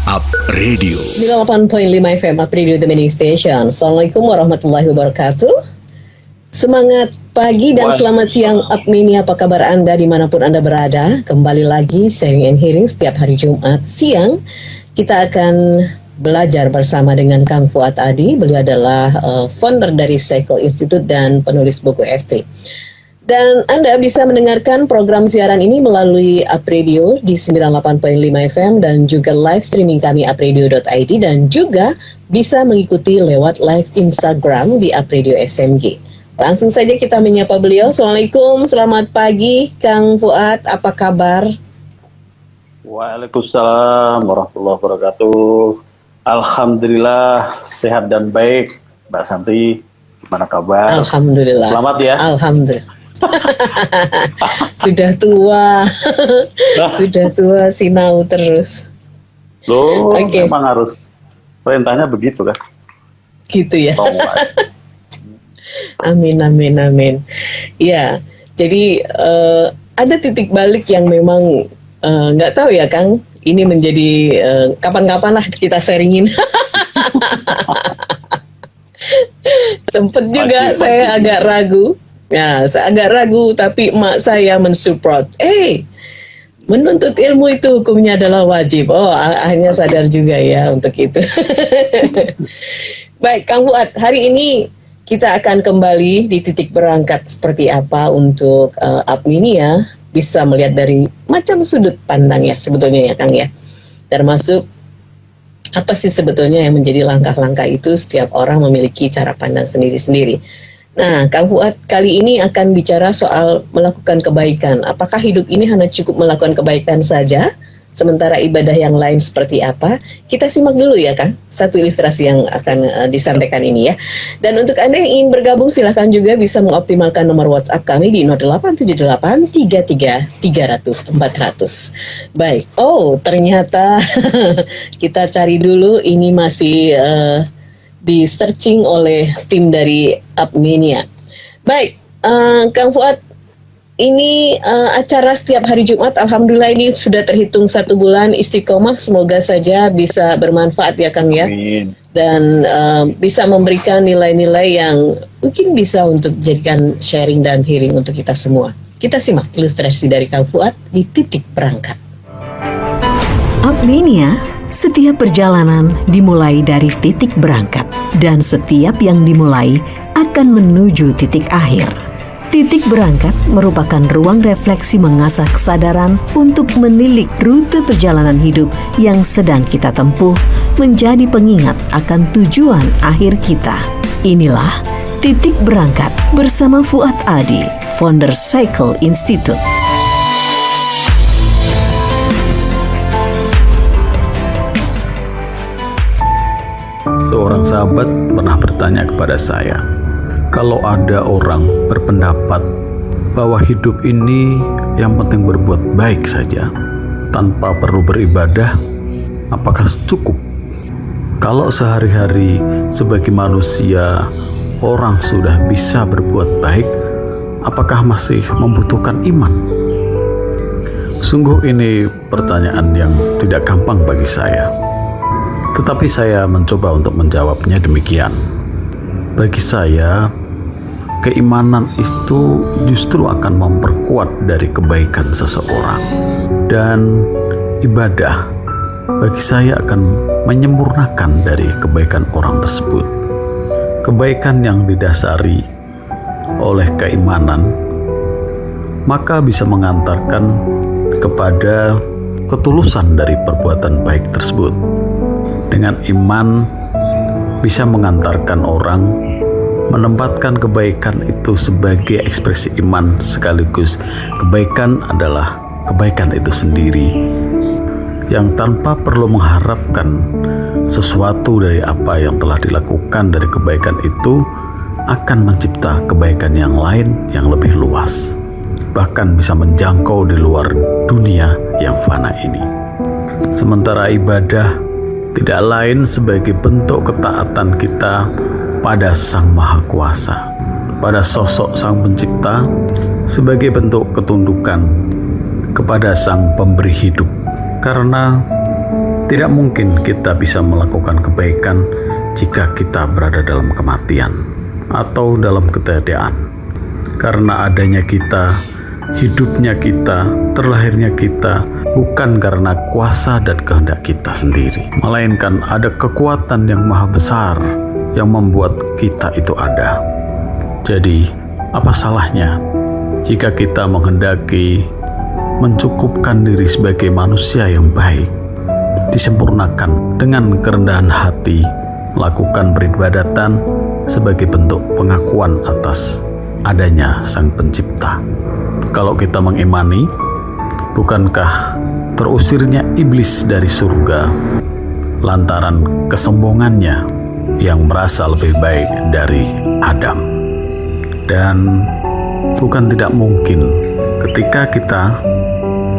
Up Radio 98.5 FM Up Radio The Mini Station. Assalamualaikum warahmatullahi wabarakatuh. Semangat pagi dan selamat siang Up Mini, apa kabar Anda dimanapun Anda berada. Kembali lagi sharing and hearing setiap hari Jumat siang. Kita akan belajar bersama dengan Kang Fuad Adi. Beliau adalah founder dari Cycle Institute dan penulis buku ST. Dan Anda bisa mendengarkan program siaran ini melalui Up Radio di 98.5 FM dan juga live streaming kami upradio.id, dan juga bisa mengikuti lewat live Instagram di Up Radio SMG. Langsung saja kita menyapa beliau. Assalamualaikum, selamat pagi Kang Fuad, apa kabar? Waalaikumsalam warahmatullahi wabarakatuh. Alhamdulillah sehat dan baik. Mbak Santi, gimana kabar? Alhamdulillah. Selamat ya. Alhamdulillah. Sudah tua. Sudah tua, sinau terus. Loh, memang harus perintahnya begitu kan? Gitu ya. Amin, amin, amin. Ya, jadi ada titik balik yang memang nggak tahu ya Kang. Ini menjadi kapan-kapan lah kita sharingin. Sempet juga saya agak ragu. Ya, saya agak ragu, tapi emak saya mensupport. Menuntut ilmu itu hukumnya adalah wajib. Oh, akhirnya sadar juga ya untuk itu. Baik, Kang Fuad, hari ini kita akan kembali di titik berangkat seperti apa untuk Apmini ya. Bisa melihat dari macam sudut pandang ya sebetulnya ya Kang ya. Termasuk apa sih sebetulnya yang menjadi langkah-langkah itu, setiap orang memiliki cara pandang sendiri-sendiri. Nah, Kang Fuad kali ini akan bicara soal melakukan kebaikan. Apakah hidup ini hanya cukup melakukan kebaikan saja, sementara ibadah yang lain seperti apa? Kita simak dulu ya, Kang, satu ilustrasi yang akan disampaikan ini ya. Dan untuk Anda yang ingin bergabung, silahkan juga bisa mengoptimalkan nomor WhatsApp kami di 0878 33 300 400. Baik, ternyata kita cari dulu, ini masih di searching oleh tim dari Apminia. Baik, Kang Fuad, ini acara setiap hari Jumat, alhamdulillah ini sudah terhitung 1 bulan istiqomah. Semoga saja bisa bermanfaat ya Kang ya. Amin. Dan bisa memberikan nilai-nilai yang mungkin bisa untuk jadikan sharing dan hearing untuk kita semua. Kita simak ilustrasi dari Kang Fuad di titik berangkat. Apminia, setiap perjalanan dimulai dari titik berangkat, dan setiap yang dimulai akan menuju titik akhir. Titik berangkat merupakan ruang refleksi mengasah kesadaran untuk menilik rute perjalanan hidup yang sedang kita tempuh, menjadi pengingat akan tujuan akhir kita. Inilah Titik Berangkat bersama Fuad Adi, founder Cycle Institute. Seorang sahabat pernah bertanya kepada saya, kalau ada orang berpendapat bahwa hidup ini yang penting berbuat baik saja, tanpa perlu beribadah, apakah cukup? Kalau sehari-hari sebagai manusia orang sudah bisa berbuat baik, apakah masih membutuhkan iman? Sungguh ini pertanyaan yang tidak gampang bagi saya. Tetapi saya mencoba untuk menjawabnya demikian. Bagi saya, keimanan itu justru akan memperkuat dari kebaikan seseorang. Dan ibadah bagi saya akan menyempurnakan dari kebaikan orang tersebut. Kebaikan yang didasari oleh keimanan, maka bisa mengantarkan kepada ketulusan dari perbuatan baik tersebut. Dengan iman bisa mengantarkan orang menempatkan kebaikan itu sebagai ekspresi iman, sekaligus kebaikan adalah kebaikan itu sendiri, yang tanpa perlu mengharapkan sesuatu dari apa yang telah dilakukan dari kebaikan itu akan mencipta kebaikan yang lain yang lebih luas, bahkan bisa menjangkau di luar dunia yang fana ini. Sementara ibadah tidak lain sebagai bentuk ketaatan kita pada Sang Maha Kuasa, pada sosok Sang Pencipta, sebagai bentuk ketundukan kepada Sang Pemberi hidup. Karena Tidak mungkin kita bisa melakukan kebaikan jika kita berada dalam kematian atau dalam ketiadaan. Karena adanya kita, hidupnya kita, terlahirnya kita, bukan karena kuasa dan kehendak kita sendiri, melainkan ada kekuatan yang maha besar yang membuat kita itu ada. Jadi, apa salahnya jika kita menghendaki mencukupkan diri sebagai manusia yang baik, disempurnakan dengan kerendahan hati, melakukan peribadatan sebagai bentuk pengakuan atas adanya Sang Pencipta. Kalau kita mengimani, bukankah terusirnya iblis dari surga lantaran kesombongannya yang merasa lebih baik dari Adam? Dan bukan tidak mungkin ketika kita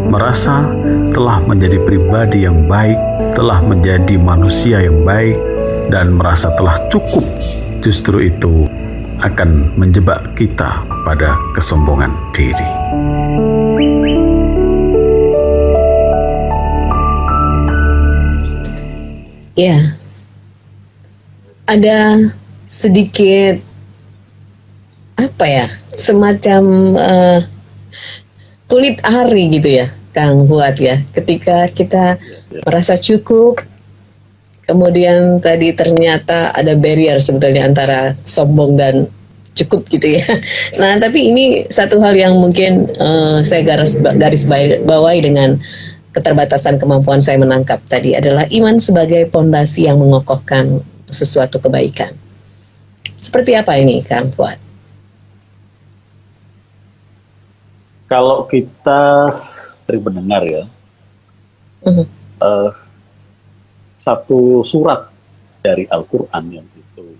merasa telah menjadi pribadi yang baik, telah menjadi manusia yang baik, dan merasa telah cukup, justru itu akan menjebak kita pada kesombongan diri. Ya, ada sedikit semacam kulit ari gitu ya, Kang Fuad ya. Ketika kita merasa cukup, kemudian tadi ternyata ada barrier sebetulnya antara sombong dan cukup gitu ya. Nah, tapi ini satu hal yang mungkin saya garis bawahi dengan keterbatasan kemampuan saya menangkap tadi adalah iman sebagai pondasi yang mengokohkan sesuatu kebaikan. Seperti apa ini, Kang Fuad? Kalau kita sering mendengar ya, satu surat dari Al-Quran yang itu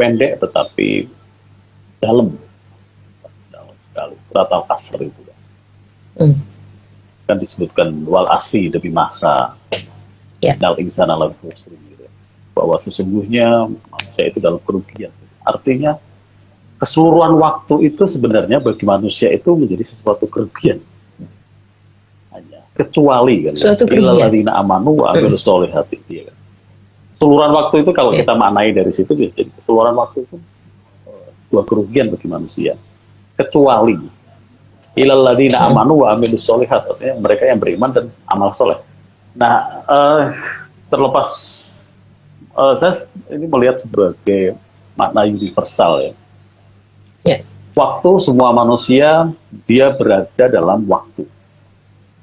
pendek tetapi dalam sekali, surat Al-Asr itu kan disebutkan wal asri demi masa, dal insana lafi khusr, bahwa sesungguhnya manusia itu dalam kerugian. Artinya keseluruhan waktu itu sebenarnya bagi manusia itu menjadi sesuatu kerugian. Hanya kecuali kan, suatu kerugian. Amanu wa amilus solihati, ya kan. Keseluruhan waktu itu kalau kita maknai dari situ bisa jadi keseluruhan waktu itu sebuah kerugian bagi manusia. Kecuali ilal ladzina amanu wa amilus solihat, artinya mereka yang beriman dan amal soleh. Nah, terlepas saya ini melihat sebagai makna universal ya. Waktu, semua manusia dia berada dalam waktu,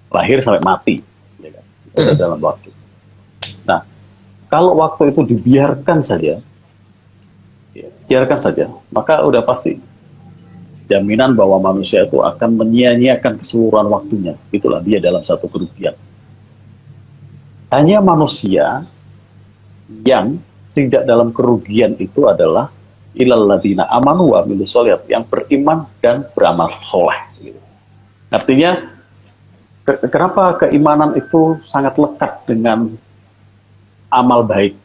lahir sampai mati, ya kan? Berada dalam waktu. Nah, kalau waktu itu dibiarkan saja, biarkan saja, maka udah pasti jaminan bahwa manusia itu akan menyia-nyiakan keseluruhan waktunya. Itulah dia dalam satu kerugian. Hanya manusia yang tidak dalam kerugian itu adalah ilal ladzina amanu wa amilus sholihat, yang beriman dan beramal soleh. Artinya kenapa keimanan itu sangat lekat dengan amal baik,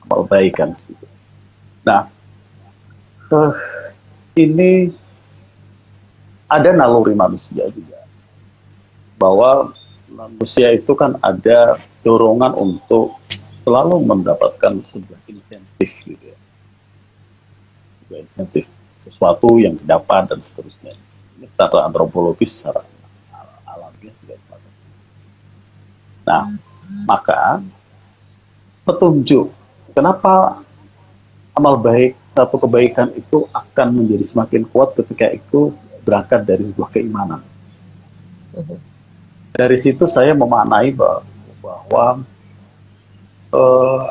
amal baik kan. Nah, ini ada naluri manusia juga, bahwa manusia itu kan ada dorongan untuk selalu mendapatkan sebuah insentif gitu ya. Insentif sesuatu yang didapat dan seterusnya. Ini secara antropologis, secara alamiah juga seperti itu. Nah, maka petunjuk kenapa amal baik, satu kebaikan itu akan menjadi semakin kuat ketika itu berangkat dari sebuah keimanan. Dari situ saya memaknai bahwa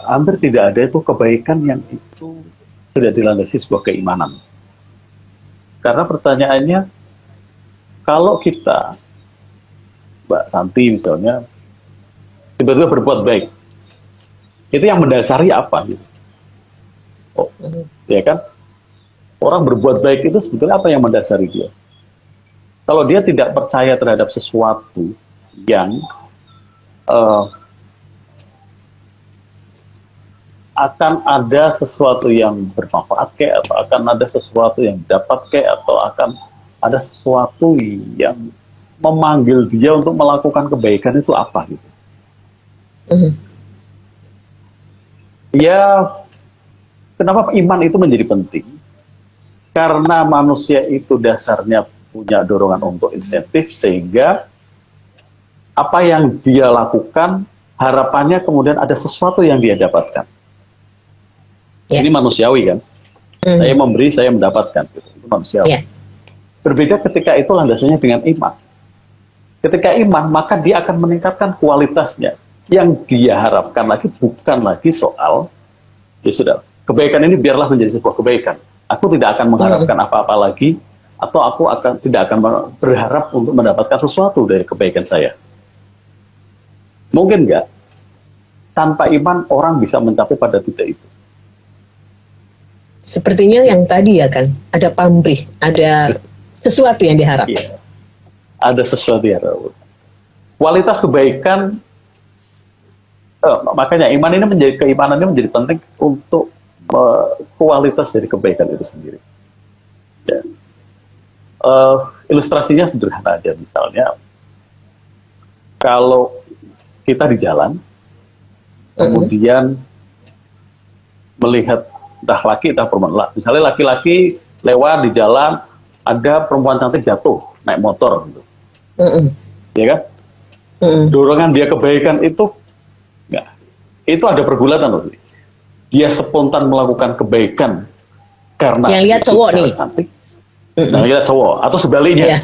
hampir tidak ada itu kebaikan yang itu tidak dilandasi sebuah keimanan. Karena pertanyaannya, kalau kita, Mbak Santi misalnya, tiba-tiba berbuat baik, itu yang mendasari apa? Gitu? Oh, ya kan? Orang berbuat baik itu sebetulnya apa yang mendasari dia? Kalau dia tidak percaya terhadap sesuatu yang akan ada sesuatu yang bermanfaat kayak, atau akan ada sesuatu yang dapat kayak, atau akan ada sesuatu yang memanggil dia untuk melakukan kebaikan, itu apa gitu. Mhm. Ya, kenapa iman itu menjadi penting? Karena manusia itu dasarnya punya dorongan untuk insentif, sehingga apa yang dia lakukan, harapannya kemudian ada sesuatu yang dia dapatkan. Ya. Ini manusiawi kan? Mhm. Saya memberi, saya mendapatkan. Gitu. Itu manusiawi. Ya. Berbeda ketika itu landasannya dengan iman. Ketika iman, maka dia akan meningkatkan kualitasnya. Yang dia harapkan lagi bukan lagi soal, ya sudah, kebaikan ini biarlah menjadi sebuah kebaikan. Aku tidak akan mengharapkan apa-apa lagi, atau aku tidak akan berharap untuk mendapatkan sesuatu dari kebaikan saya. Mungkin nggak? Tanpa iman, orang bisa mencapai pada titik itu. Sepertinya yang tadi ya kan, ada pamrih, ada sesuatu yang diharap. Iya. Ada sesuatu yang kualitas kebaikan, makanya keimanan ini menjadi penting untuk kualitas dari kebaikan itu sendiri. Ya. Ilustrasinya sederhana aja, misalnya kalau kita di jalan, kemudian melihat entah laki entah perempuan, misalnya laki-laki lewat di jalan, ada perempuan cantik jatuh naik motor, gitu. Ya kan? Dorongan dia kebaikan itu, nggak, itu ada pergulatan loh. Dia spontan melakukan kebaikan karena yang lihat cowok nih, cantik, nah lihat cowok, atau sebaliknya.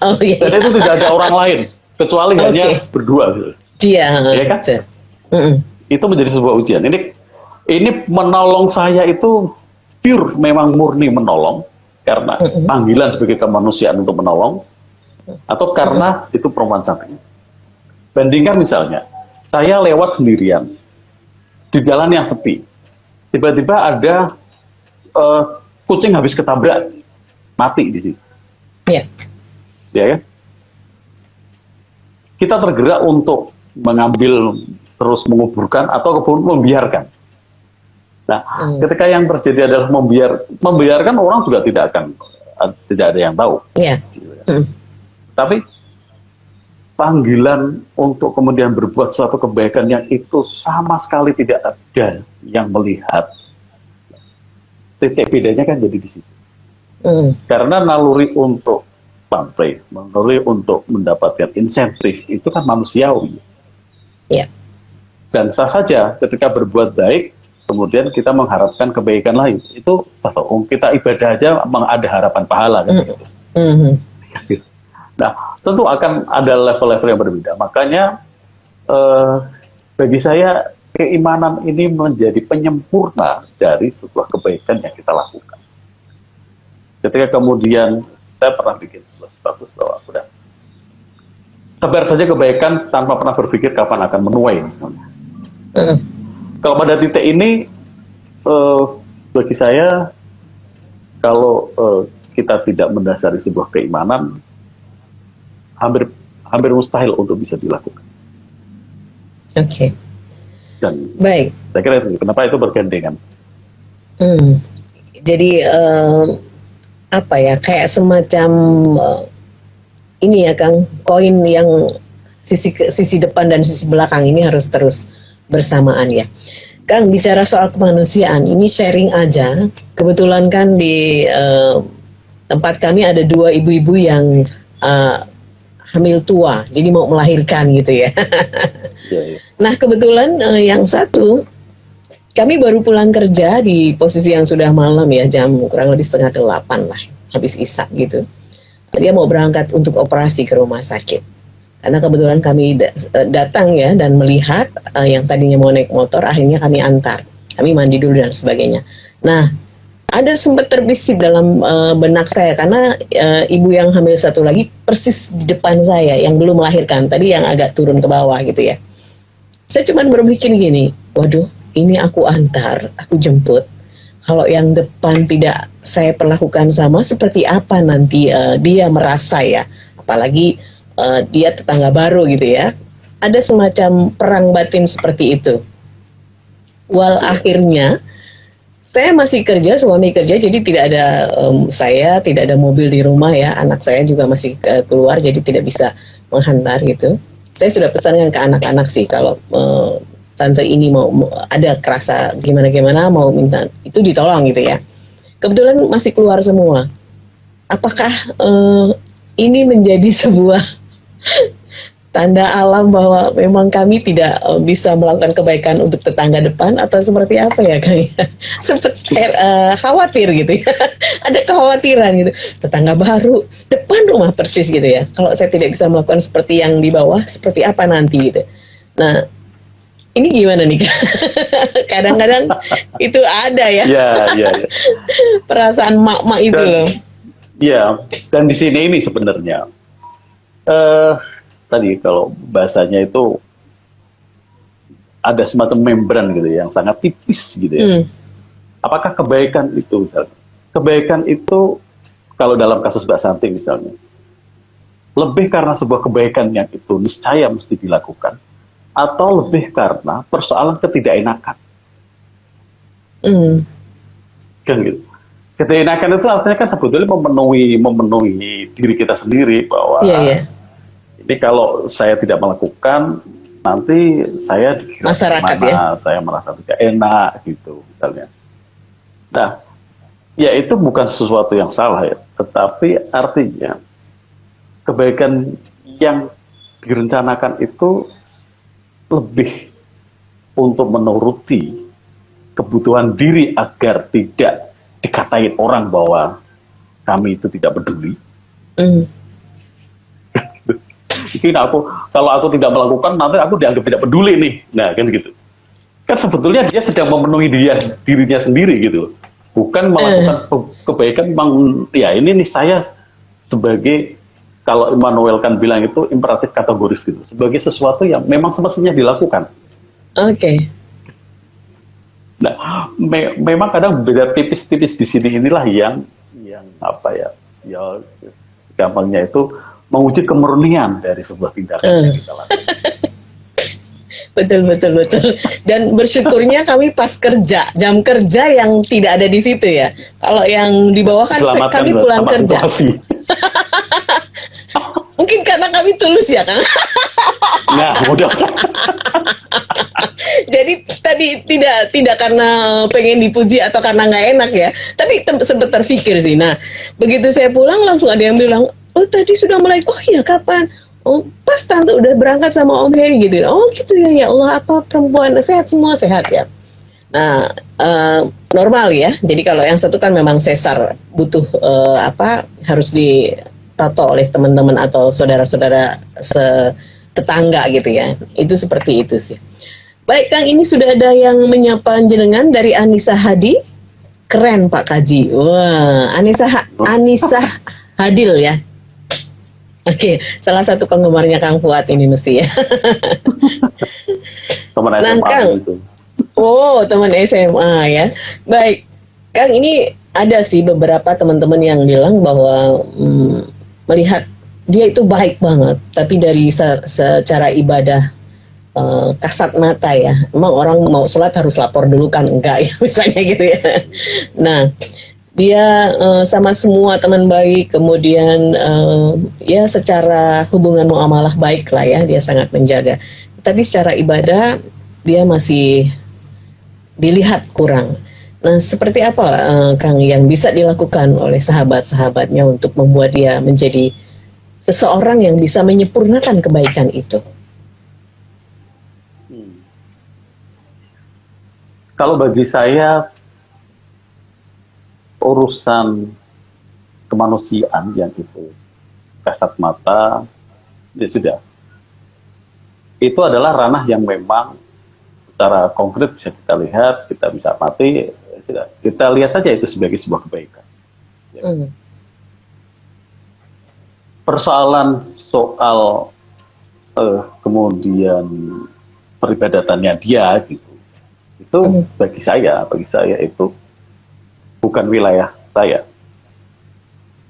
Oh, iya. Dan itu tidak ada orang lain kecuali hanya berdua, gitu. Dia, Ya kan? Itu menjadi sebuah ujian. Ini menolong saya itu pure, memang murni menolong karena panggilan sebagai kemanusiaan untuk menolong, atau karena itu perempuan cantik. Bandingkan misalnya, saya lewat sendirian di jalan yang sepi, tiba-tiba ada kucing habis ketabrak, mati di situ. Iya. Ya kan? Kita tergerak untuk mengambil, terus menguburkan, atau kemudian membiarkan. Nah, ketika yang terjadi adalah membiarkan, orang juga tidak ada yang tahu. Iya. Tapi panggilan untuk kemudian berbuat suatu kebaikan yang itu sama sekali tidak ada yang melihat. Titik bedanya kan jadi di situ. Karena naluri untuk pamrih, naluri untuk mendapatkan insentif itu kan manusiawi. Iya. Dan sah saja ketika berbuat baik, kemudian kita mengharapkan kebaikan lain. Itu sah. Kita ibadah aja ada harapan pahala kan gitu. Nah, tentu akan ada level-level yang berbeda. Makanya bagi saya keimanan ini menjadi penyempurna dari sebuah kebaikan yang kita lakukan. Ketika kemudian saya pernah bikin sebuah status bahwa udah tebar saja kebaikan tanpa pernah berpikir kapan akan menuai misalnya. Kalau pada titik ini bagi saya, kalau kita tidak mendasari sebuah keimanan, hampir mustahil untuk bisa dilakukan. Oke. Dan Baik. saya kira itu kenapa itu bergandengan. Jadi apa ya, kayak semacam ini ya Kang, koin yang sisi depan dan sisi belakang ini harus terus bersamaan ya. Kang, bicara soal kemanusiaan, ini sharing aja. Kebetulan kan di tempat kami ada 2 ibu-ibu yang hamil tua, jadi mau melahirkan gitu ya. Ya. Nah kebetulan yang satu, kami baru pulang kerja di posisi yang sudah malam ya, jam kurang lebih 7:30 lah, habis isya gitu. Dia mau berangkat untuk operasi ke rumah sakit. Karena kebetulan kami datang ya dan melihat yang tadinya mau naik motor, akhirnya kami antar. Kami mandi dulu dan sebagainya. Nah, ada sempat terbesit dalam benak saya karena ibu yang hamil satu lagi persis di depan saya yang belum melahirkan, tadi yang agak turun ke bawah gitu ya. Saya cuma berpikir gini, waduh, ini aku antar, aku jemput. Kalau yang depan tidak saya perlakukan sama, seperti apa nanti dia merasa ya, apalagi dia tetangga baru gitu ya. Ada semacam perang batin seperti itu. Akhirnya saya masih kerja, suami kerja, jadi tidak ada saya tidak ada mobil di rumah ya, anak saya juga masih keluar, jadi tidak bisa menghantar gitu. saya sudah pesankan ke anak-anak sih kalau tante ini mau ada kerasa gimana mau minta itu ditolong gitu ya. Kebetulan masih keluar semua. Apakah ini menjadi sebuah tanda alam bahwa memang kami tidak bisa melakukan kebaikan untuk tetangga depan atau seperti apa ya Kang? Sempat khawatir gitu ya. Ada kekhawatiran gitu. Tetangga baru depan rumah persis gitu ya. Kalau saya tidak bisa melakukan seperti yang di bawah, seperti apa nanti gitu. Nah, ini gimana nih Kang? Kadang-kadang itu ada ya. Ya. Perasaan mak-mak itu loh. Ya, dan di sini ini sebenarnya tadi kalau bahasanya itu ada semacam membran gitu yang sangat tipis gitu ya. Apakah kebaikan itu misalnya? Kebaikan itu kalau dalam kasus Mbak Santi misalnya, lebih karena sebuah kebaikan yang itu niscaya mesti dilakukan, atau lebih karena persoalan ketidakenakan. Kan gitu. Ketidakenakan itu artinya kan sebetulnya memenuhi diri kita sendiri bahwa ini kalau saya tidak melakukan nanti saya dikira masyarakat gimana, saya merasa tidak enak gitu misalnya. Nah, ya itu bukan sesuatu yang salah ya, tetapi artinya kebaikan yang direncanakan itu lebih untuk menuruti kebutuhan diri agar tidak dikatain orang bahwa kami itu tidak peduli. Mungkin kalau aku tidak melakukan nanti aku dianggap tidak peduli nih. Nah kan gitu. Kan sebetulnya dia sedang memenuhi dirinya sendiri gitu. Bukan melakukan kebaikan memang ya ini nih saya sebagai kalau Immanuel kan bilang itu imperatif kategoris gitu. Sebagai sesuatu yang memang semestinya dilakukan. Nah, memang kadang beda tipis-tipis di sini inilah yang apa ya gampangnya itu menguji kemurnian dari sebuah tindakan yang kita lakukan. Betul. Dan bersyukurnya kami pas kerja, jam kerja yang tidak ada di situ ya. Kalau yang di bawah kan kami pulang kerja. Mungkin karena kami tulus ya Kang. Nah, mudah. Jadi tadi tidak karena pengen dipuji atau karena nggak enak ya, tapi sempat terpikir sih. Nah, begitu saya pulang langsung ada yang bilang, oh tadi sudah mulai, oh iya kapan? Oh pas tante udah berangkat sama Om Heri gitu. Oh gitu ya, ya Allah apa perempuan sehat semua sehat ya. Nah normal ya. Jadi kalau yang satu kan memang sesar butuh harus ditato oleh teman-teman atau saudara-saudara tetangga gitu ya. Itu seperti itu sih. Baik Kang, ini sudah ada yang menyapa jenengan dari Anissa Hadi. Keren Pak Kaji. Wah, Anissa Hadil ya. Oke, salah satu penggemarnya Kang Fuad ini mesti ya. Teman SMA itu. Oh, teman SMA ya. Baik, Kang, ini ada sih beberapa teman-teman yang bilang bahwa melihat dia itu baik banget, tapi dari secara ibadah kasat mata ya, emang orang mau sholat harus lapor dulu kan enggak ya misalnya gitu ya. Nah dia sama semua teman baik, kemudian ya secara hubungan muamalah baik lah ya, dia sangat menjaga. Tapi secara ibadah dia masih dilihat kurang. Nah seperti apa Kang yang bisa dilakukan oleh sahabat-sahabatnya untuk membuat dia menjadi seseorang yang bisa menyempurnakan kebaikan itu? Kalau bagi saya urusan kemanusiaan yang itu kasat mata ya sudah, itu adalah ranah yang memang secara konkret bisa kita lihat, kita bisa mati, kita lihat saja itu sebagai sebuah kebaikan. Persoalan soal kemudian peribadatannya dia gitu, itu bagi saya itu bukan wilayah saya.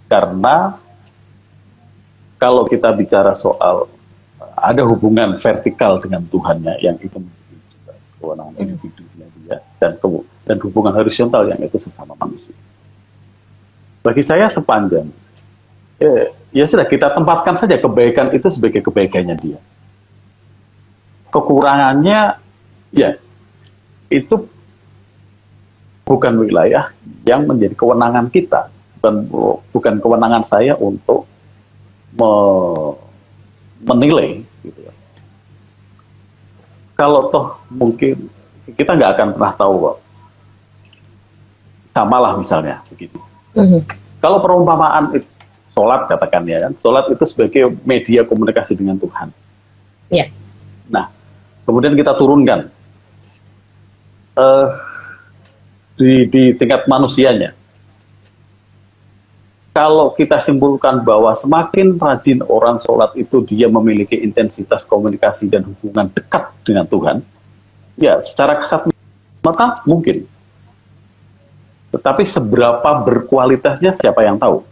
Karena kalau kita bicara soal ada hubungan vertikal dengan Tuhannya yang itu juga kewenangan individunya dia, dan hubungan horizontal yang itu sesama manusia. Bagi saya sepanjang ya sudah kita tempatkan saja kebaikan itu sebagai kebaikannya dia. kekurangannya ya itu bukan wilayah yang menjadi kewenangan kita, bukan kewenangan saya untuk menilai gitu ya. Kalau toh mungkin kita nggak akan pernah tahu kok. Samalah misalnya begitu. Kalau perumpamaan sholat katakan ya kan, sholat itu sebagai media komunikasi dengan Tuhan. Ya. Nah, kemudian kita turunkan di tingkat manusianya. Kalau kita simpulkan bahwa semakin rajin orang sholat itu dia memiliki intensitas komunikasi dan hubungan dekat dengan Tuhan, ya secara kasat mata mungkin. Tetapi seberapa berkualitasnya siapa yang tahu?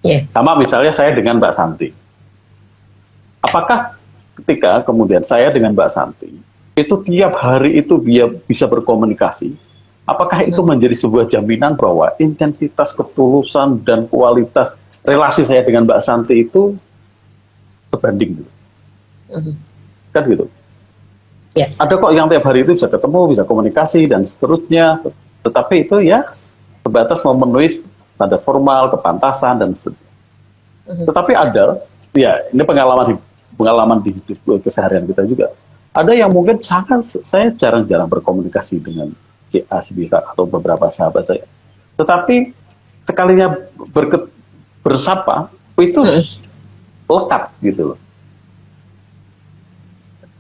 Yeah. Sama misalnya saya dengan Mbak Santi. Apakah ketika kemudian saya dengan Mbak Santi, itu tiap hari itu dia bisa berkomunikasi, apakah itu menjadi sebuah jaminan bahwa intensitas, ketulusan, dan kualitas relasi saya dengan Mbak Santi itu sebanding gitu? Kan gitu. Yeah. Ada kok yang tiap hari itu bisa ketemu, bisa komunikasi, dan seterusnya. Tetapi itu ya sebatas memenuhi standar formal, kepantasan, dan seterusnya. Tetapi ada, ya ini pengalaman di hidup keseharian kita juga. Ada yang mungkin saya jarang-jarang berkomunikasi dengan si A, si B, atau beberapa sahabat saya. Tetapi sekalinya bersapa, itu lekat gitu loh.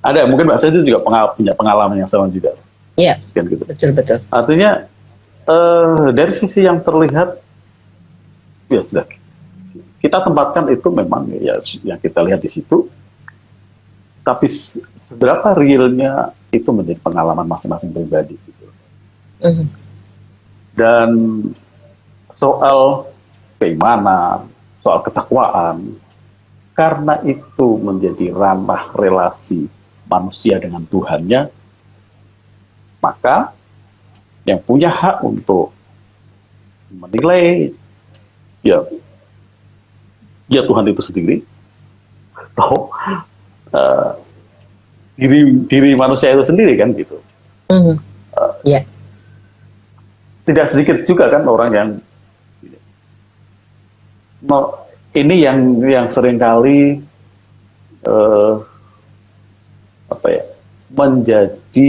Ada, mungkin Mbak saya itu juga punya pengalaman yang sama juga. Iya, Kan gitu. betul. Artinya, dari sisi yang terlihat, ya sudah, kita tempatkan itu memang ya yang kita lihat di situ, tapi seberapa realnya itu menjadi pengalaman masing-masing pribadi. Gitu. Dan soal keimanan, soal ketakwaan, karena itu menjadi ranah relasi manusia dengan Tuhannya, maka yang punya hak untuk menilai ya Tuhan itu sendiri, atau diri manusia itu sendiri kan gitu. Ya. Tidak sedikit juga kan orang yang ini yang seringkali menjadi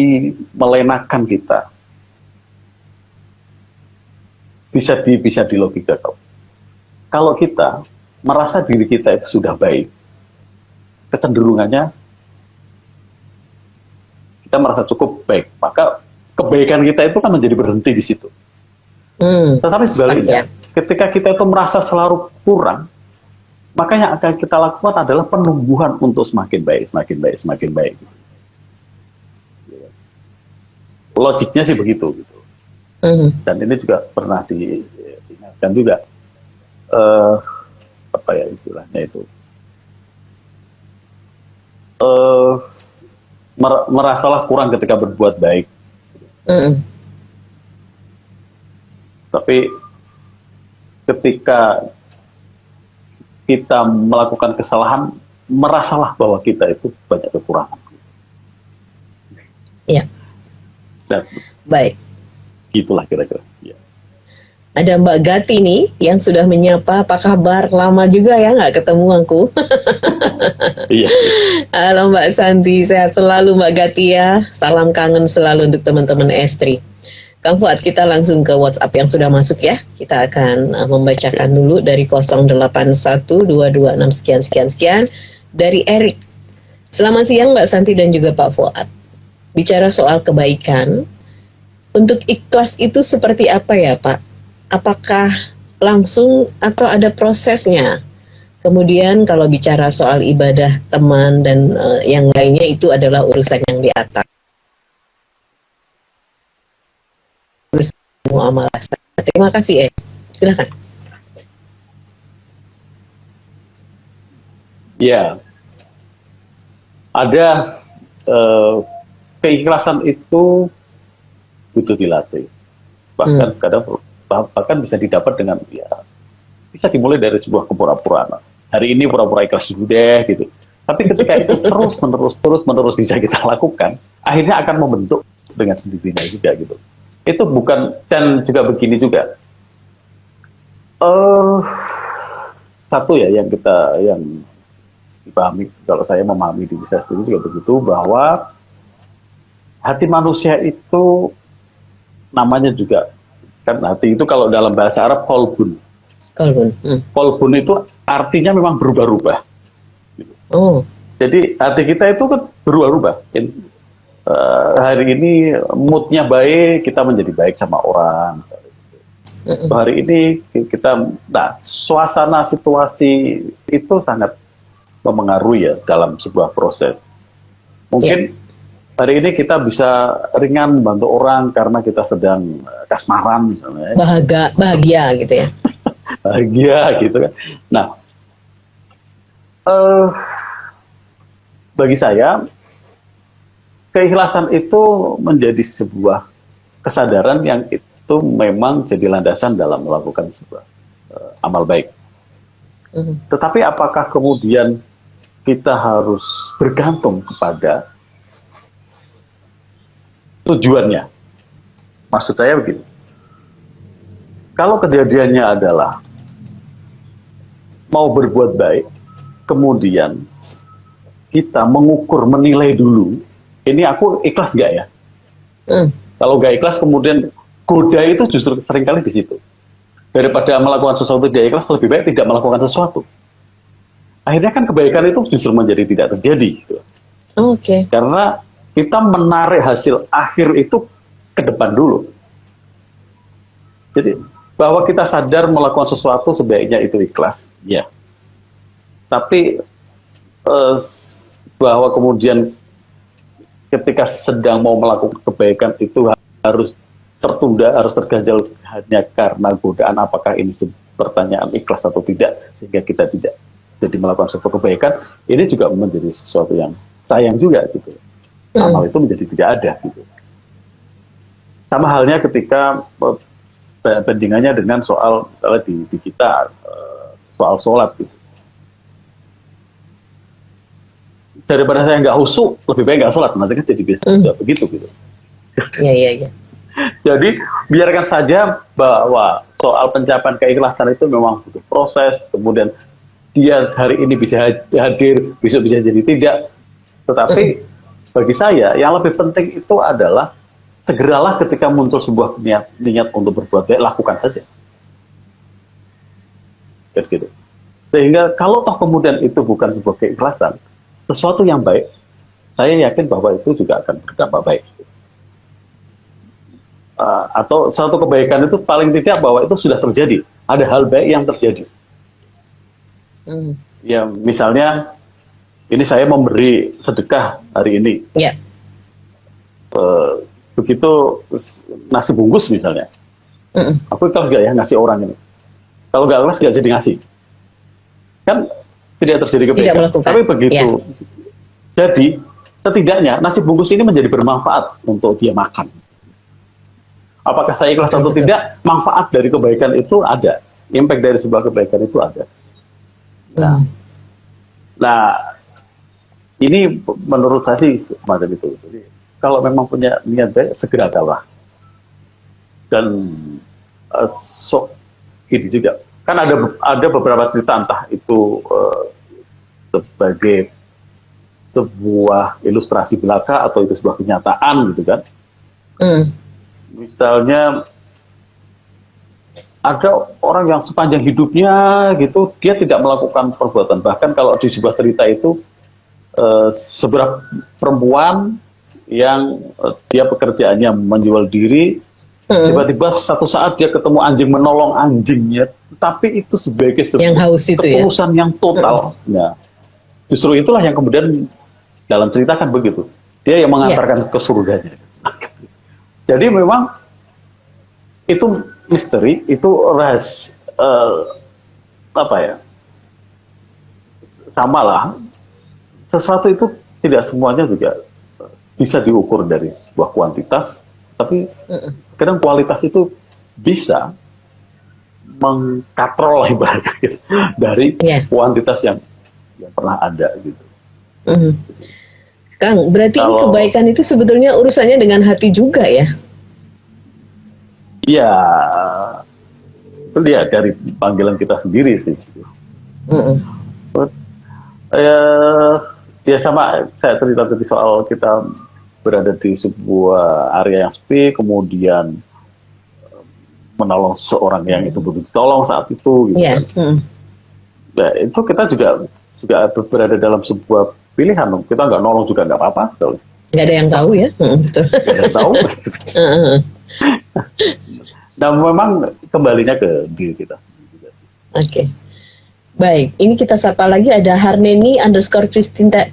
melenakan kita. Bisa dilogika kalau kita merasa diri kita itu sudah baik, kecenderungannya kita merasa cukup baik, maka kebaikan kita itu kan menjadi berhenti di situ. Tetapi sebaliknya, ketika kita itu merasa selalu kurang, maka yang akan kita lakukan adalah penumbuhan untuk semakin baik. Logiknya sih begitu. Gitu. Dan ini juga pernah diingatkan juga, istilahnya itu, merasalah kurang ketika berbuat baik. Tapi ketika kita melakukan kesalahan, merasalah bahwa kita itu banyak kekurangan. Iya. Dan, baik. Gitulah kira-kira. Ya. Ada Mbak Gati nih yang sudah menyapa. Apa kabar? Lama juga ya nggak ketemu aku. Iya. Halo Mbak Santi, sehat selalu Mbak Gati ya. Salam kangen selalu untuk teman-teman Estri. Kang Fuad, kita langsung ke WhatsApp yang sudah masuk ya. Kita akan membacakan dulu dari 081226 sekian. Dari Erik. Selamat siang Mbak Santi dan juga Pak Fuad. Bicara soal kebaikan, untuk ikhlas itu seperti apa ya Pak? Apakah langsung atau ada prosesnya? Kemudian kalau bicara soal ibadah teman dan yang lainnya itu adalah urusan yang di atas. Muamalah. Terima kasih silakan. Ya, ada keikhlasan itu butuh dilatih. Bahkan bisa didapat dengan bisa dimulai dari sebuah kepura-puraan. Hari ini pura-pura ikhlas sudah gitu. Tapi ketika itu terus menerus bisa kita lakukan, akhirnya akan membentuk dengan sendirinya juga gitu. Itu bukan, dan juga begini juga. Satu ya yang dipahami, kalau saya memahami diri saya sendiri juga begitu, bahwa hati manusia itu namanya juga kan, hati itu kalau dalam bahasa Arab kolbun. Kolbun itu artinya memang berubah-ubah. Oh. Jadi hati kita itu kan berubah-ubah. Hari ini moodnya baik, kita menjadi baik sama orang. Hari ini kita, nah, suasana situasi itu sangat memengaruhi ya dalam sebuah proses. Mungkin hari ini kita bisa ringan membantu orang karena kita sedang kasmaran misalnya. Bahagia gitu ya. Bahagia gitu kan. Nah, bagi saya keikhlasan itu menjadi sebuah kesadaran yang itu memang jadi landasan dalam melakukan sebuah amal baik. Tetapi apakah kemudian kita harus bergantung kepada tujuannya? Maksud saya begini, kalau kejadiannya adalah mau berbuat baik, kemudian kita mengukur, menilai dulu, ini aku ikhlas gak ya? Kalau gak ikhlas, kemudian goda itu justru seringkali di situ. Daripada melakukan sesuatu tidak ikhlas, lebih baik tidak melakukan sesuatu. Akhirnya kan kebaikan itu justru menjadi tidak terjadi. Gitu. Oke. Karena kita menarik hasil akhir itu ke depan dulu. Jadi bahwa kita sadar melakukan sesuatu sebaiknya itu ikhlas, ya. Tapi bahwa kemudian ketika sedang mau melakukan kebaikan itu harus tertunda, harus terganjal hanya karena godaan apakah ini pertanyaan ikhlas atau tidak, sehingga kita tidak jadi melakukan sesuatu kebaikan, ini juga menjadi sesuatu yang sayang juga gitu. Amal itu menjadi tidak ada gitu. Sama halnya ketika bandingannya dengan soal misalnya di kita soal sholat gitu. Daripada saya nggak khusyuk, lebih baik nggak sholat, nanti kan jadi biasa begitu gitu. Iya. Jadi biarkan saja bahwa soal pencapaian keikhlasan itu memang butuh proses, kemudian dia hari ini bisa hadir, besok bisa jadi tidak. Tetapi bagi saya yang lebih penting itu adalah segeralah ketika muncul sebuah niat untuk berbuat baik, lakukan saja. Gitu. Sehingga kalau toh kemudian itu bukan sebuah keikhlasan, sesuatu yang baik, saya yakin bahwa itu juga akan berdampak baik. Atau suatu kebaikan itu paling tidak bahwa itu sudah terjadi, ada hal baik yang terjadi. Ya misalnya ini saya memberi sedekah hari ini, begitu nasi bungkus misalnya, aku ikhlas gak ya ngasih orang ini? Kalau nggak ikhlas nggak jadi ngasih, kan tidak terjadi kebaikan. Tapi begitu, jadi setidaknya nasi bungkus ini menjadi bermanfaat untuk dia makan. Apakah saya ikhlas atau tidak, manfaat dari kebaikan itu ada, impact dari sebuah kebaikan itu ada. Nah, ini menurut saya sih semacam itu. Jadi kalau memang punya niat baik, segeralah. Dan ini juga kan ada beberapa cerita, entah itu sebagai sebuah ilustrasi belaka atau itu sebuah kenyataan gitu kan. Misalnya ada orang yang sepanjang hidupnya gitu dia tidak melakukan perbuatan, bahkan kalau di sebuah cerita itu sebuah perempuan yang dia pekerjaannya menjual diri, tiba-tiba satu saat dia ketemu anjing, menolong anjingnya, tapi itu sebagai sebuah ketulusan yang total. Nah, justru itulah yang kemudian dalam cerita kan begitu, dia yang mengantarkan ke surganya. Jadi memang itu misteri, itu samalah sesuatu itu tidak semuanya juga bisa diukur dari sebuah kuantitas, tapi kadang kualitas itu bisa mengkatrol ibaratnya dari kuantitas yang pernah ada gitu. Mhm. Kang, berarti ini Kalau kebaikan itu sebetulnya urusannya dengan hati juga ya? ya itu dia dari panggilan kita sendiri sih. Mhm. Eh, ya sama saya cerita tadi soal kita berada di sebuah area yang sepi, kemudian menolong seorang yang itu butuh ditolong saat itu, gitu Iya. kan. Mhm. Nah, itu kita juga berada dalam sebuah pilihan. Kita nggak nolong juga nggak apa-apa, gitu. Nggak ada yang tahu ya? Mhm, betul. Nggak ada yang tahu. Heeh. Nah, memang kembalinya ke diri kita. Oke. Baik, ini kita sapa lagi ada Harneni underscore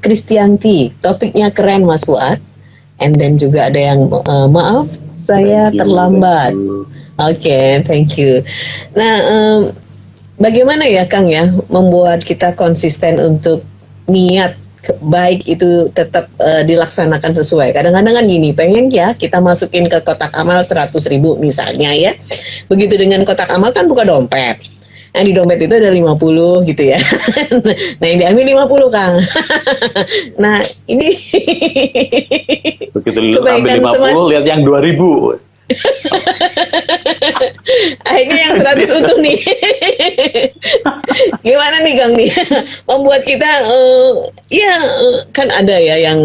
Kristianti. Topiknya keren Mas Fuad. And then juga ada yang maaf saya Thank you, terlambat. thank you. Oke, thank you. Nah, bagaimana ya Kang ya membuat kita konsisten untuk niat baik itu tetap dilaksanakan sesuai. Kadang-kadang kan gini, pengen ya kita masukin ke kotak amal 100.000 misalnya ya. Begitu dengan kotak amal kan buka dompet. Nah di dompet itu ada 50 gitu ya. Nah yang diambil 50 Kang. Nah ini Begitu ambil kebaikan 50, lihat yang 2000. akhirnya yang 100 utuh nih. Gimana nih Kang nih membuat kita ya kan ada ya yang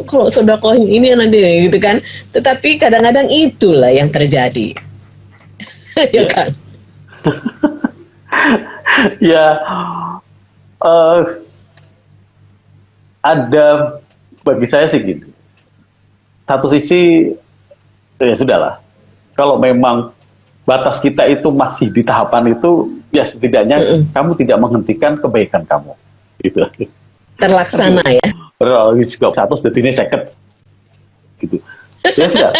kalau sedekah ini nanti gitu kan, tetapi kadang-kadang itulah yang terjadi. Ya Kang. Ya, eh, ada bagi saya sih gini. Satu sisi ya sudahlah. Kalau memang batas kita itu masih di tahapan itu, ya setidaknya kamu tidak menghentikan kebaikan kamu. Gitu. Terlaksana ya. Kalau satu ini second, gitu. Ya sudah.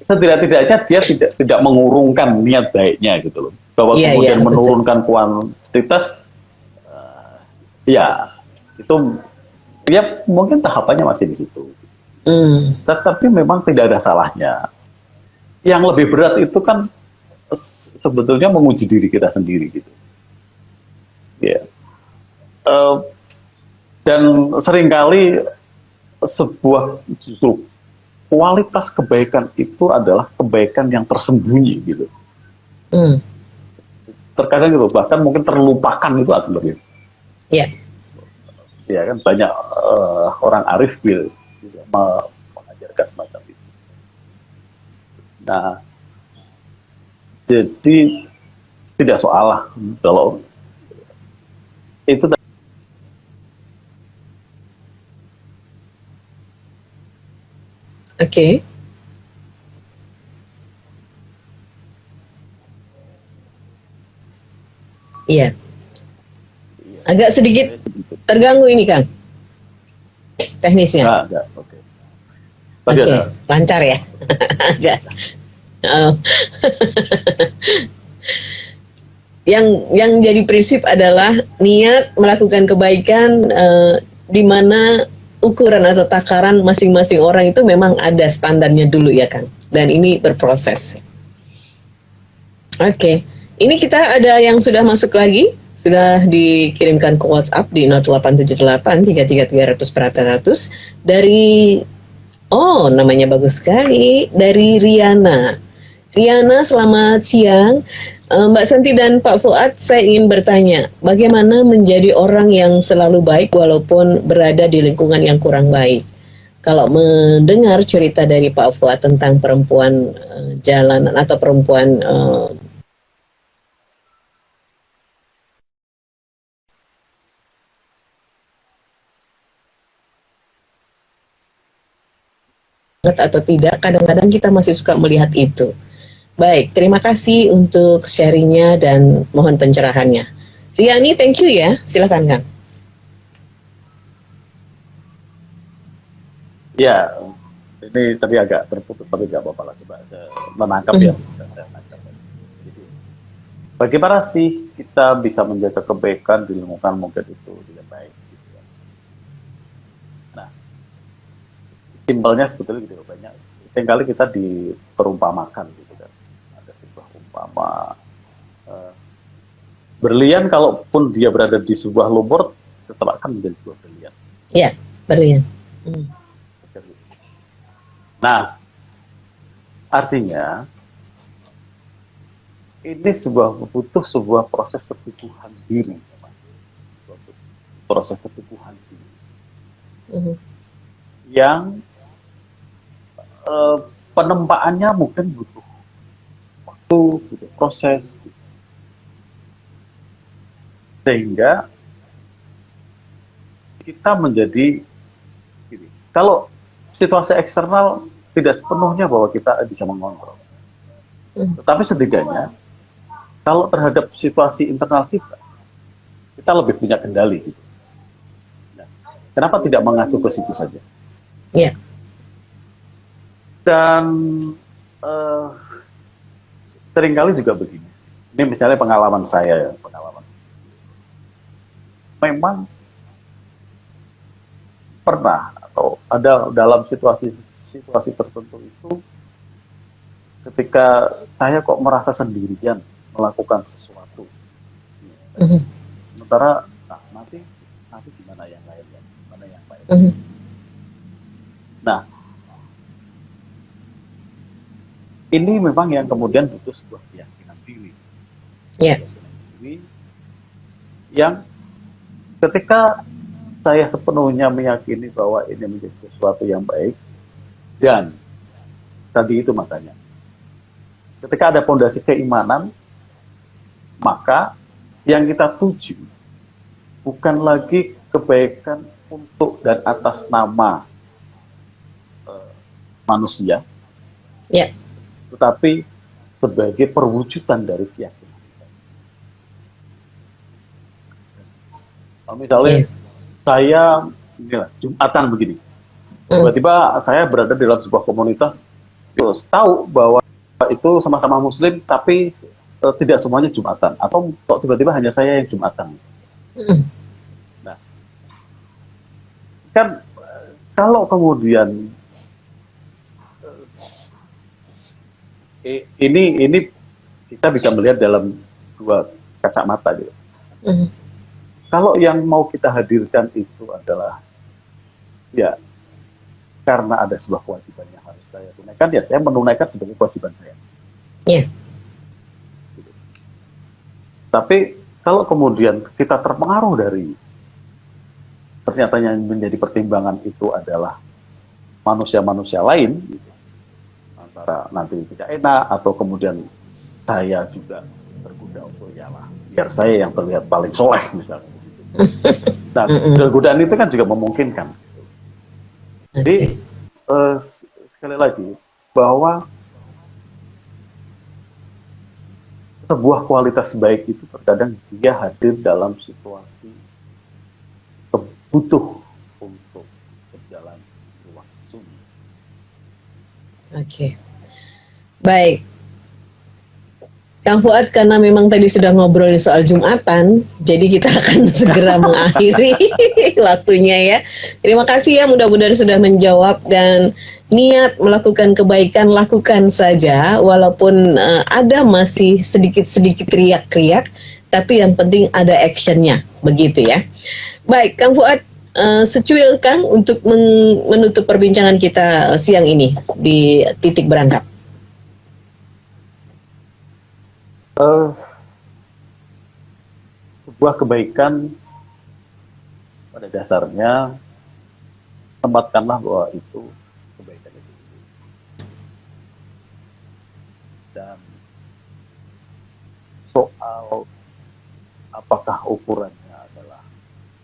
Setidak-tidaknya dia tidak mengurungkan niat baiknya gitu loh. Bahwa Iya, kemudian betul. menurunkan kuantitas, ya itu ya mungkin tahapannya masih di situ. Tetapi memang tidak ada salahnya. Yang lebih berat itu kan sebetulnya menguji diri kita sendiri gitu. Ya. Dan seringkali sebuah justru kualitas kebaikan itu adalah kebaikan yang tersembunyi gitu. Terkadang gitu, bahkan mungkin terlupakan itu atau lebih. Ya. Ya kan banyak orang arif gitu mengajarkan semacam itu. Nah, jadi tidak soal lah kalau itu. Oke. Iya. Agak sedikit terganggu ini Kang. Teknisnya. Enggak, oke. Oke, Tadi ada. lancar ya. Agak. Oh. Yang jadi prinsip adalah niat melakukan kebaikan di mana ukuran atau takaran masing-masing orang itu memang ada standarnya dulu ya Kang. Dan ini berproses. Oke, ini kita ada yang sudah masuk lagi, sudah dikirimkan ke WhatsApp di 0878 333 100 dari, oh namanya bagus sekali, dari Riana. Riana, selamat siang. Mbak Santi dan Pak Fuad, saya ingin bertanya, bagaimana menjadi orang yang selalu baik walaupun berada di lingkungan yang kurang baik? Kalau mendengar cerita dari Pak Fuad tentang perempuan jalanan atau perempuan atau tidak, kadang-kadang kita masih suka melihat itu. Baik, terima kasih untuk sharingnya dan mohon pencerahannya. Riani, thank you ya. Silakan Kang. Ya, ini tadi agak terputus tapi nggak apa-apa lah. Coba saya menangkap ya. Saya menangkap. Jadi, bagaimana sih kita bisa menjaga kebaikan di lingkungan mungkin itu tidak baik? Gitu ya. Nah, simpelnya sebetulnya gitu banyak. Seringkali kita diperumpamakan gitu kan. Ada sebuah umpama berlian kalaupun dia berada di sebuah lumur tetap akan menjadi sebuah brilian. Ya, brilian. Hmm. Nah, artinya ini butuh sebuah proses pertumbuhan diri, proses pertumbuhan diri yang penempaannya mungkin butuh waktu, butuh proses, sehingga kita menjadi gini, kalau situasi eksternal tidak sepenuhnya bahwa kita bisa mengontrol, tetapi setidaknya kalau terhadap situasi internal kita lebih punya kendali gitu. Nah, kenapa tidak mengacu ke situ saja? Ya. Dan seringkali juga begini. Ini misalnya pengalaman saya, memang pernah atau ada dalam situasi tertentu itu, ketika saya kok merasa sendirian melakukan sesuatu, sementara nanti gimana yang lain, Nah, ini memang yang kemudian butuh sebuah keyakinan diri. Ya. Yang ketika saya sepenuhnya meyakini bahwa ini menjadi sesuatu yang baik, dan tadi itu makanya ketika ada fondasi keimanan, maka yang kita tuju bukan lagi kebaikan untuk dan atas nama manusia, ya, tetapi sebagai perwujudan dari keyakinan. Misalnya saya inilah Jumatan begini, tiba-tiba saya berada dalam sebuah komunitas, tahu bahwa itu sama-sama Muslim, tapi tidak semuanya Jumatan, atau kok tiba-tiba hanya saya yang Jumatan. Nah, kan kalau kemudian ini kita bisa melihat dalam dua kacamata gitu. Kalau yang mau kita hadirkan itu adalah ya karena ada sebuah kewajiban yang harus saya tunaikan, ya saya menunaikan sebagai kewajiban saya. Yeah. Gitu. Tapi kalau kemudian kita terpengaruh dari ternyata yang menjadi pertimbangan itu adalah manusia-manusia lain, gitu, antara nanti tidak enak atau kemudian saya juga tergoda untuk yalah biar saya yang terlihat paling soleh misalnya. Nah, godaan itu kan juga memungkinkan. Jadi sekali lagi bahwa sebuah kualitas baik itu terkadang dia hadir dalam situasi butuh untuk berjalan ruang sunyi. Oke, baik. Kang Fuad, karena memang tadi sudah ngobrolin soal Jumatan, jadi kita akan segera mengakhiri waktunya ya. Terima kasih ya, mudah-mudahan sudah menjawab, dan niat melakukan kebaikan lakukan saja, walaupun ada masih sedikit-sedikit riak-riak, tapi yang penting ada actionnya, begitu ya. Baik, Kang Fuad, secuil Kang untuk menutup perbincangan kita siang ini di Titik Berangkat. Sebuah kebaikan pada dasarnya tempatkanlah bahwa itu kebaikan itu, dan soal apakah ukurannya adalah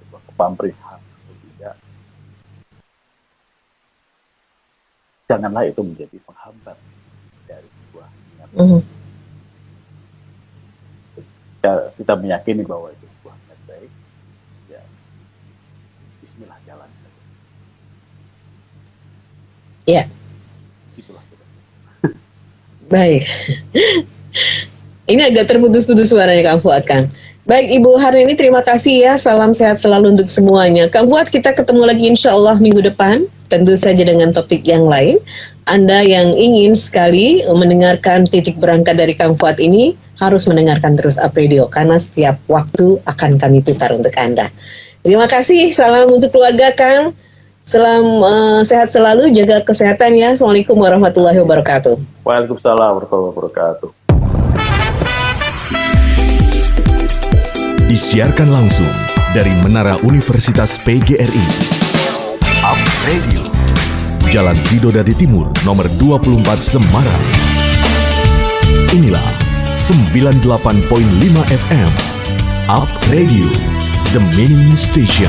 sebuah kepamrihan atau tidak, janganlah itu menjadi penghambat dari sebuah niat. Kita meyakini bahwa itu sebuah niat baik, ya bismillah, jalan. Ya. Itulah. Baik. Ini agak terputus-putus suaranya Kang Fuad, Kang. Baik, Ibu Harini, terima kasih ya. Salam sehat selalu untuk semuanya. Kang Fuad, kita ketemu lagi insya Allah minggu depan, tentu saja dengan topik yang lain. Anda yang ingin sekali mendengarkan Titik Berangkat dari Kang Fuad ini, harus mendengarkan terus Up Radio, karena setiap waktu akan kami putar untuk Anda. Terima kasih. Salam untuk keluarga Kang. Sehat selalu, jaga kesehatan ya. Assalamualaikum warahmatullahi wabarakatuh. Waalaikumsalam warahmatullahi wabarakatuh. Disiarkan langsung dari Menara Universitas PGRI. Up Radio. Jalan Sidodadi Timur, nomor 24 Semarang. Inilah 98.5 FM. Up Radio, the Minimum Station.